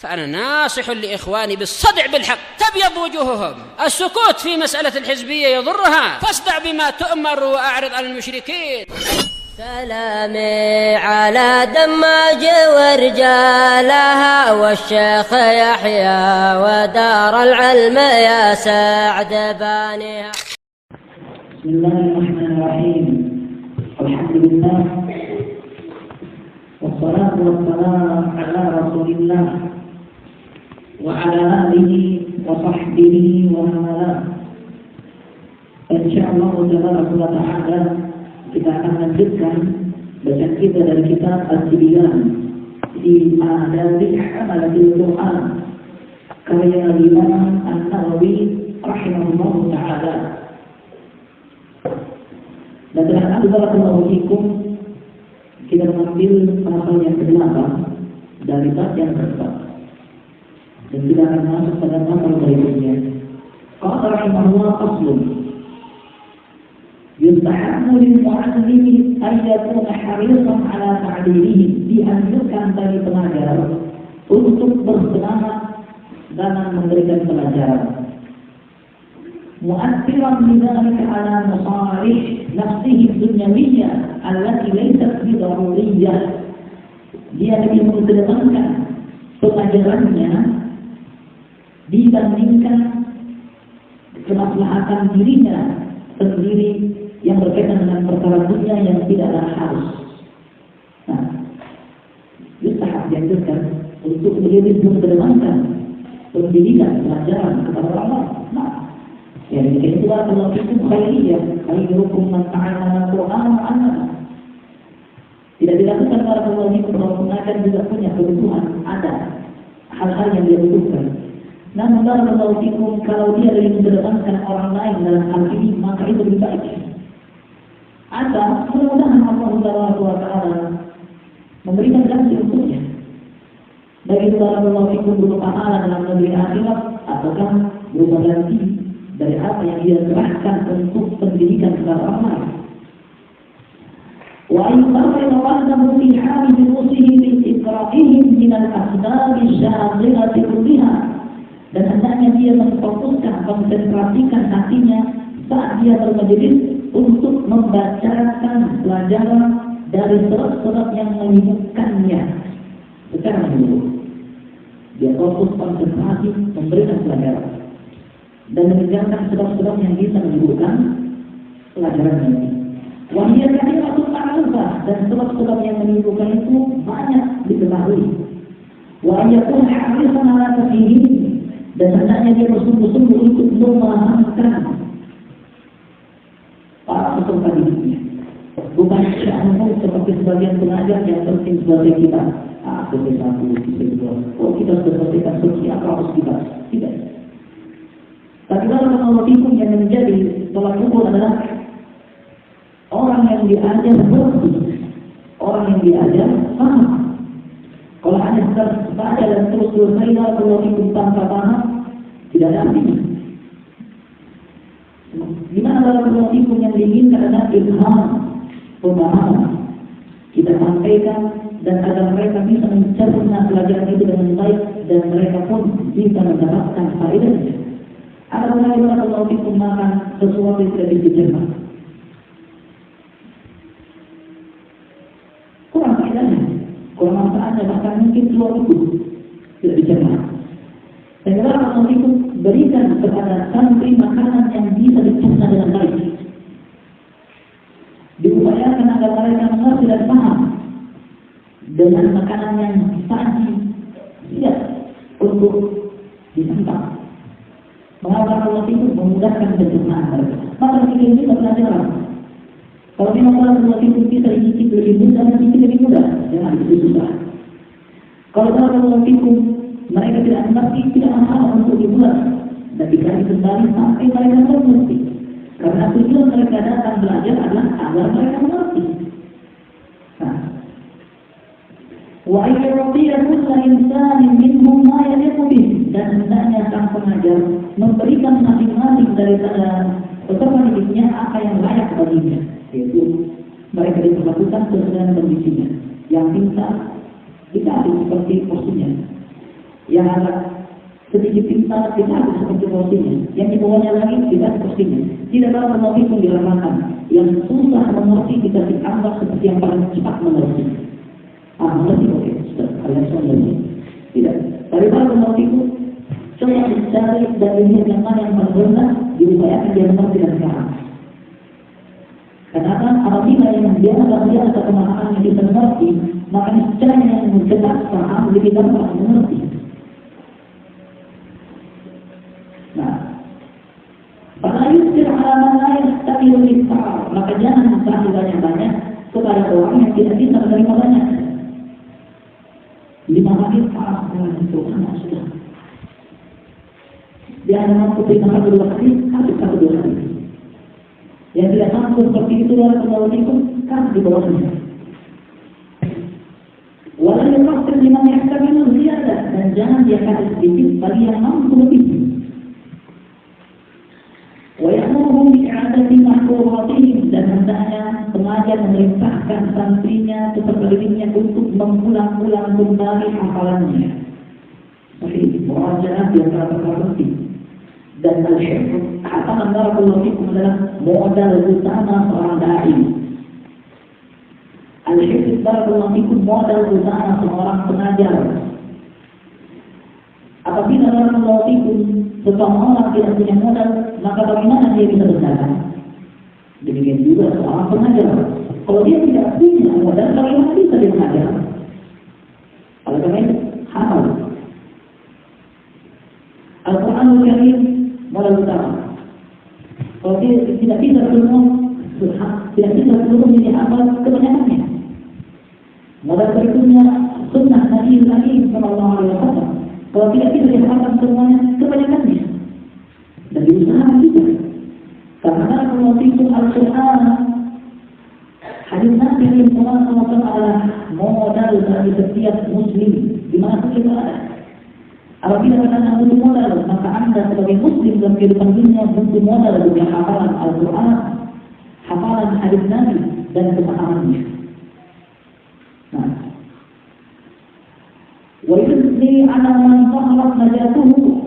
فأنا ناصح لإخواني بالصدع بالحق، تبيض وجوههم. السكوت في مسألة الحزبية يضرها، فاصدع بما تؤمر وأعرض عن المشركين. سلامي على دماج ورجالها والشيخ يحيى ودار العلم يا سعد بانيها. بسم الله الرحمن الرحيم. الحمد لله والصلاة والسلام على رسول الله وعلى آله وصحبه ومن والاه. Insyaallah tabaraka wa ta'ala kita akan lanjutkan bacaan kita dari kitab Al-Tibyan di Adabi Hamalatil Quran karya Imam An-Nawawi rahimahullahu ta'ala. Dan dengan barakallahu fikum kita mengambil pasal yang ke-8 dari bab yang ke-4 dan kita akan masuk pada pasal berikutnya. Qala rahimahullah faslun yustahabbu lil mu'allimi an yakuna harisan ala ta'limihi, dianjurkan bagi pengajar untuk bersemangat dalam memberikan pelajaran. Mu'athiran bidzalika ala masalih nafsihi dunyawiyah allati laysat bidaruriyah. Dia lebih mengedepankan pelajarannya dibandingkan kemaslahatan dirinya sendiri yang berkaitan dengan perkara dunia yang tidaklah harus. Nah, yustahab dianjurkan untuk lebih mengedepankan pendidikan pelajaran kepada Allah. Nah, yang itu adalah hukum khairiyah, khairukum man ta'allama al-Qur'an wa 'allama. Tidak dilakukan para ulama bahwa pengajar juga punya kebutuhan, ada hal-hal yang dia butuhkan. Namun barakallahu fikum, kalau dia lebih mengedepankan orang lain dalam hal ini, maka itu lebih baik. Ada mudah-mudahan Allah Taala memberikan ganti untuknya. Baik itu barakallahu fikum berupa pahala dalam negeri akhirat ataukah berupa ganti dari apa yang dia serahkan untuk pendidikan kepada orang lain. Wa ayyuhal waladahu fi hali durusihi bi iqra'ihim min al-asbab asy-syaghilati kulliha. Dan hendaknya dia memfokuskan, konsentrasikan hatinya saat dia bermajelis untuk membacakan pelajaran dari surat-surat yang menyibukkannya secara menyeluruh. Dia fokus konsentrasi memberikan pelajaran dan meninggalkan sebab-sebab yang bisa menyebutkan pelajaran ini. Wahia kathiratul ma'rufah, dan sebab-sebab yang menyebutkan itu banyak diketahui. Wa yakun harisan ala tafhimihi, dan hendaknya dia bersungguh-sungguh untuk memahamkan para peserta didiknya. Bukan sya'nuhu seperti sebagian pengajar yang penting sebagai kita. Seperti satu, seperti dua. Oh, kita sudah selesaikan seperti apa harus kita? Tidak. Tapi kalau fikum yang menjadi tolak ukur adalah orang yang diajar berarti orang yang diajar paham. Kalau hanya sekedar baca dan terus selesai kalau fikum tanpa paham, tidak ada artinya. Di mana kalau fikum yang diinginkan adalah ilham, pemahaman. Kita sampaikan dan agar mereka bisa mencerna pelajaran itu dengan baik dan mereka pun bisa mendapatkan faedahnya. Ada orang kalau fikum makan sesuatu yang tidak dicerna, kurang faedahnya, kurang manfaatnya, bahkan mungkin keluar itu tidak dicerna. Dan kalau fikum berikan kepada santri makanan yang bisa dicerna dengan baik. Diupayakan agar mereka mengerti dan paham dengan makanan yang disaji siap untuk disantap. Mengapa Allah itu memudahkan pencernaan mereka? Maka ketika ini pelajaran. Kalau memang Allah itu bisa dicicip lebih mudah, dicicip lebih mudah, jangan lebih susah. Kalau Allah itu mereka tidak mengerti, tidak masalah untuk dibuat dan dikasih kembali sampai mereka mengerti. Karena tujuan mereka datang belajar adalah agar mereka mengerti. Nah, wa ayyurabbiya kulla insanin minhum ma yaliqu bih, dan hendaknya sang pengajar memberikan masing-masing daripada peserta didiknya apa yang layak baginya, yaitu mereka diperlakukan sesuai dengan kondisinya. Yang pintar dikasih seperti porsinya, yang agak sedikit pintar kita harus seperti porsinya, yang di bawahnya lagi kita porsinya. Tidak dalam mengerti pun diramakan. Yang susah mengerti kita dianggap seperti yang paling cepat mengerti. Mengerti oke, sudah kalian semua mengerti. Tidak. Daripada mengerti itu, coba dicari dari yang mana yang paling rendah, diupayakan dia mengerti dan sekarang. Karena apabila yang biasa pemahaman yang kita mengerti, maka cara yang mencetak paham lebih gampang mengerti. Nah, pada yusir alaman lain tapi lebih tahu, maka jangan kasih banyak-banyak kepada orang yang tidak bisa menerima banyak. 5 hari itu anak sudah. Dia hanya mampu terima 1-2 hari, kasih 1-2 hari. Yang tidak mampu seperti itu dalam pengawal itu, kasih di bawahnya. Walau yang pasti 5 hektar minum ziyadah, dan jangan dia kasih sedikit bagi yang mampu lebih. وَيَأْمُرُهُمْ بِإِعَادَةِ مَحْفُورَاتِهِمْ, dan hendaknya pengajar memerintahkan santrinya atau pengikutnya untuk mengulang-ulang kembali hafalannya. Sahih, murajaah di antara perkara penting. Dan al-hifz, hafalan barakallahu fikum adalah modal utama seorang dai. Al-hifz barakallahu fikum modal utama seorang pengajar. Apabila barakallahu fikum seseorang tidak punya modal, maka bagaimana dia bisa berjalan? Demikian juga seorang pengajar. Kalau dia tidak punya modal, bagaimana bisa dia mengajar? Oleh karena itu, hafal. Al-Quranul Karim modal utama. Kalau dia tidak bisa seluruhnya dihafal, kebanyakannya. Modal berikutnya sunnah Nabi Sallallahu Alaihi Wasallam. Kalau tidak bisa dihafalkan semuanya, kebanyakannya. Dan diusahakan juga. Karena kalau itu Al-Quran, hadis Nabi Sallallahu Alaihi Wasallam adalah modal bagi setiap Muslim di mana pun kita ada. Apabila anda butuh modal, maka anda sebagai Muslim dalam kehidupan dunia butuh modal untuk hafalan Al-Quran, hafalan hadis Nabi dan kepahamannya. Nah, وَيُثْنِي عَلَى مَنْ ظَهَرَتْ najatuhu,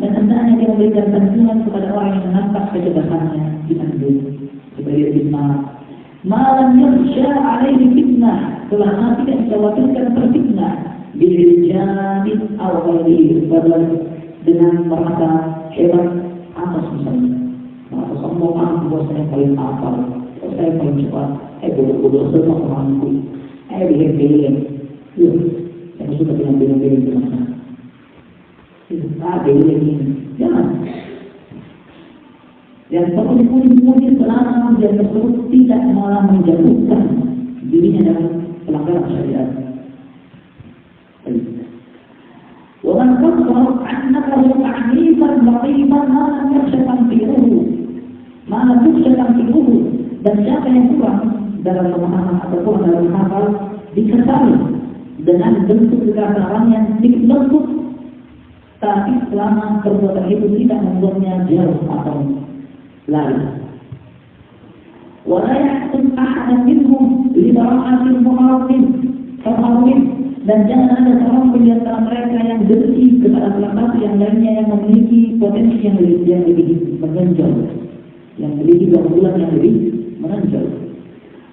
dan hendaknya dia memberikan sanjungan kepada orang yang menampak kecerdasannya di hidup sebagai fitnah. Malam yakhsha alaihi fitnah, selama tidak dikhawatirkan terfitnah bi'iljamin aw ghairihi, dengan merasa hebat atas misalnya, merasa sombong, bahwa saya paling hafal, saya paling cepat, bodoh-bodoh semua orangku, bilang-bilang. Yang suka bilang-bilang ke mana? Bilang-bilang. Jangan. Yang perlu dipuji selama dia tersebut tidak malah menjatuhkan dirinya dalam pelanggaran syariat. وَمَنْ كَفَرَ عَنَّكَ تَعْرِيفًا لَطِيفًا مَا لَمْ يَخْشَ تَنْفِيرُهُ dan siapa yang kurang dalam pemahaman ataupun dalam hafal diketahui dengan bentuk kekasaran yang sedikit lembut, tapi selama perbuatan itu tidak membuatnya jauh atau lari. وَلَا يَحْسُنْ أَحَدًا مِنْهُمْ لِبَرَاءَةِ الْمُحَرَّمِينَ dan jangan ada seorang di antara mereka yang benci kepada salah satu yang lainnya yang memiliki potensi yang lebih menonjol, yang memiliki keunggulan yang lebih menonjol.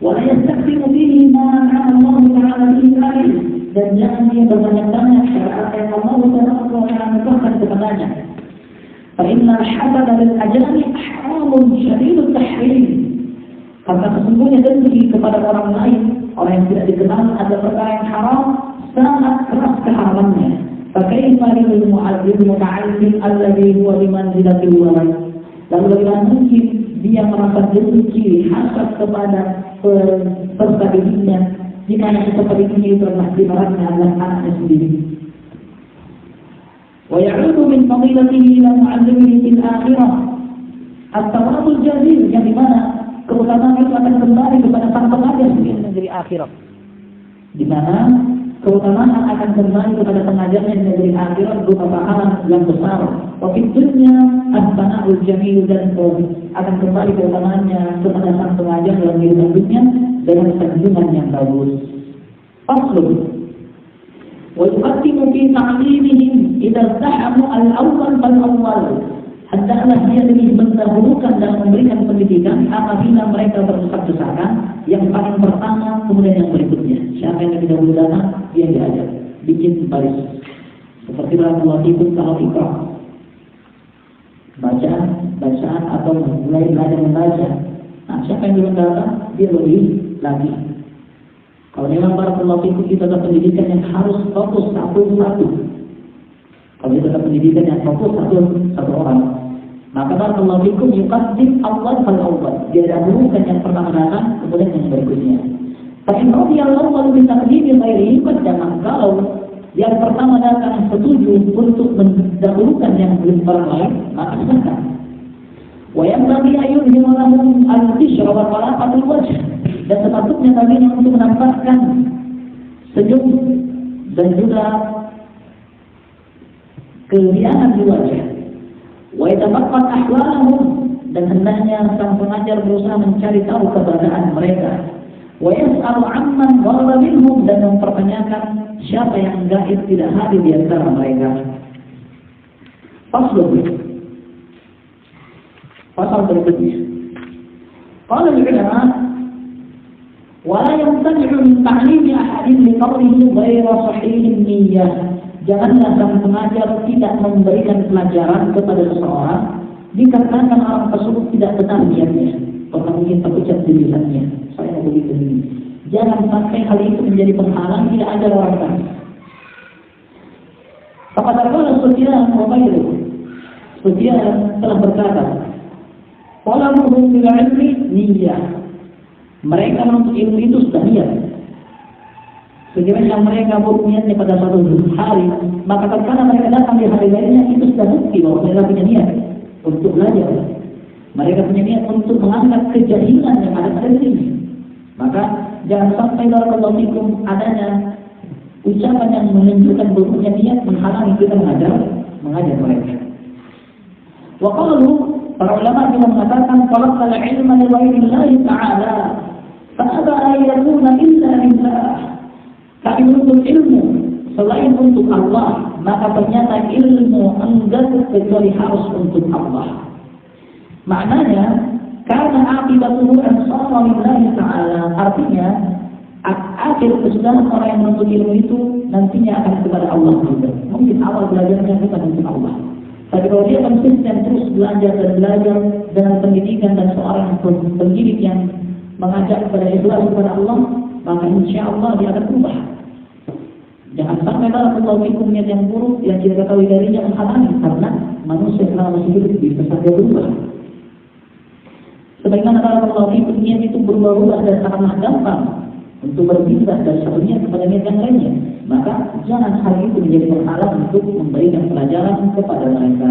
وَلَا يَسْتَكْبِرُ بِهِ مَا أَنْعَمَ اللَّهُ تَعَالَى بِهِ عَلَيْهِ, dan jangan dia berbanyak-banyak syarat yang Allah Ta'ala menetapkan kepadanya. فَإِنَّ الْحَسَدَ لِلْأَجْرِ حَرَامٌ شَدِيدُ التَّحْرِيمِ, karena sesungguhnya dengki kepada orang lain, orang yang tidak dikenal, ada perkara yang haram, sangat keras keharamannya. فَكَيْفَ لِلْمُتَعَلِّمِ الَّذِي هُوَ بِمَنْزِلَةِ الْوَلَدِ, lalu bagaimana mungkin dia merasa dengki hasad kepada peserta didiknya, di mana peserta didiknya itu adalah ibaratnya adalah anaknya sendiri. وَيَعُودُ مِنْ فَضِيلَتِهِ إِلَى مُعَلِّمِهِ فِي الْآخِرَةِ الثَّوَابُ الْجَزِيلُ, yang dimana keutamaan itu akan kembali kepada sang pengajar di negeri akhirat, di mana keutamaan akan kembali kepada pengajarnya di negeri akhirat berupa pahala yang besar. Waktu dunia as-sana'ul jamil, dan akan kembali keutamaannya kepada sang pengajar dalam kehidupan dunia dengan sanjungan yang bagus. Faslun, ويقدم في تعليمهم إذا ازدحموا الأول فالأول. Hendaklah dia lebih mendahulukan dan memberikan pendidikan apabila mereka berdesak-desakan, yang paling pertama kemudian yang berikutnya. Siapa yang lebih dahulu datang, dia diajar, bikin baris. Seperti Rasulullah itu kalau ikrah, bacaan atau mulai belajar membaca. Nah, siapa yang dulu datang, dia lebih lagi. Kalau memang Rasulullah itu kita ada pendidikan yang harus fokus satu-satu. Kalau kita ada pendidikan yang fokus satu orang, maka Barakallahu fikum yuqaddim awal fal awal. Dia dahulukan yang pertama datang, kemudian yang berikutnya. Fa in radiyallahu wa bi taqdimi ghairihi qaddama. Kalau yang pertama datang setuju untuk mendahulukan yang belum orang lain, maka silakan. Wa yanbaghi an yulhimu lahum al-bishra wa talaqatul wajh. Dan sepatutnya baginya untuk menampakkan senyum dan juga keriangan di wajah. Wa yatafaqqad ahwalahum, dan hendaknya sang pengajar berusaha mencari tahu keberadaan mereka. Wa yas'alu amman ghaba minhum, dan mempertanyakan siapa yang gaib tidak hadir di antara mereka. Pasal berikutnya. Qala al-ulama wa la yamtani'u min ta'limi ahadin li qawlihi ghayra sahihin niyyah. Janganlah sang pengajar tidak memberikan pelajaran kepada seseorang dikarenakan orang tersebut tidak benar niatnya, atau mungkin terucap di lisannya, saya mau begitu ini. Jangan sampai hal itu menjadi penghalang tidak ajar orang lain. Kepada Allah Sufyan wa ghairuh, Sufyan telah berkata, "Qalamuhum bil ilmi niyyah." Mereka menuntut ilmu itu sudah niat. Sekiranya mereka berniatnya pada suatu hari, maka tatkala mereka datang di hari lainnya, itu sudah bukti bahwa mereka punya niat untuk belajar. Mereka punya niat untuk mengangkat kejahilan yang ada pada diri. Maka jangan sampai Barakallahu fikum adanya ucapan yang menunjukkan buruknya niat menghalangi kita mengajar mereka. Wa qalu, para ulama juga mengatakan, talaqal ilma li ghairillah ta'ala fa aba an yakuna illa lillah. Kami menuntut ilmu selain untuk Allah, maka ternyata ilmu enggak kecuali harus untuk Allah. Maknanya, karena akibatuhu ansara lillahi ta'ala, artinya akhir kesudahan orang yang menuntut ilmu itu nantinya akan kepada Allah juga. Mungkin awal belajarnya bukan untuk Allah, tapi kalau dia konsisten terus belajar dan belajar dengan pendidikan dan seorang pendidik yang mengajak kepada ikhlas kepada Allah, maka insya Allah dia akan berubah. Jangan sampai Barakallahu fikum niat yang buruk yang kita ketahui darinya menghalangi, karena manusia selama masih hidup bisa saja berubah. Sebagaimana Barakallahu fikum niat itu berubah-ubah dan sangatlah gampang untuk berpindah dari satu niat kepada niat yang lainnya, maka jangan hal itu menjadi penghalang untuk memberikan pelajaran kepada mereka.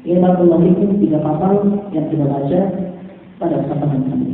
Ini Barakallahu fikum 3 pasal yang kita baca pada kesempatan ini.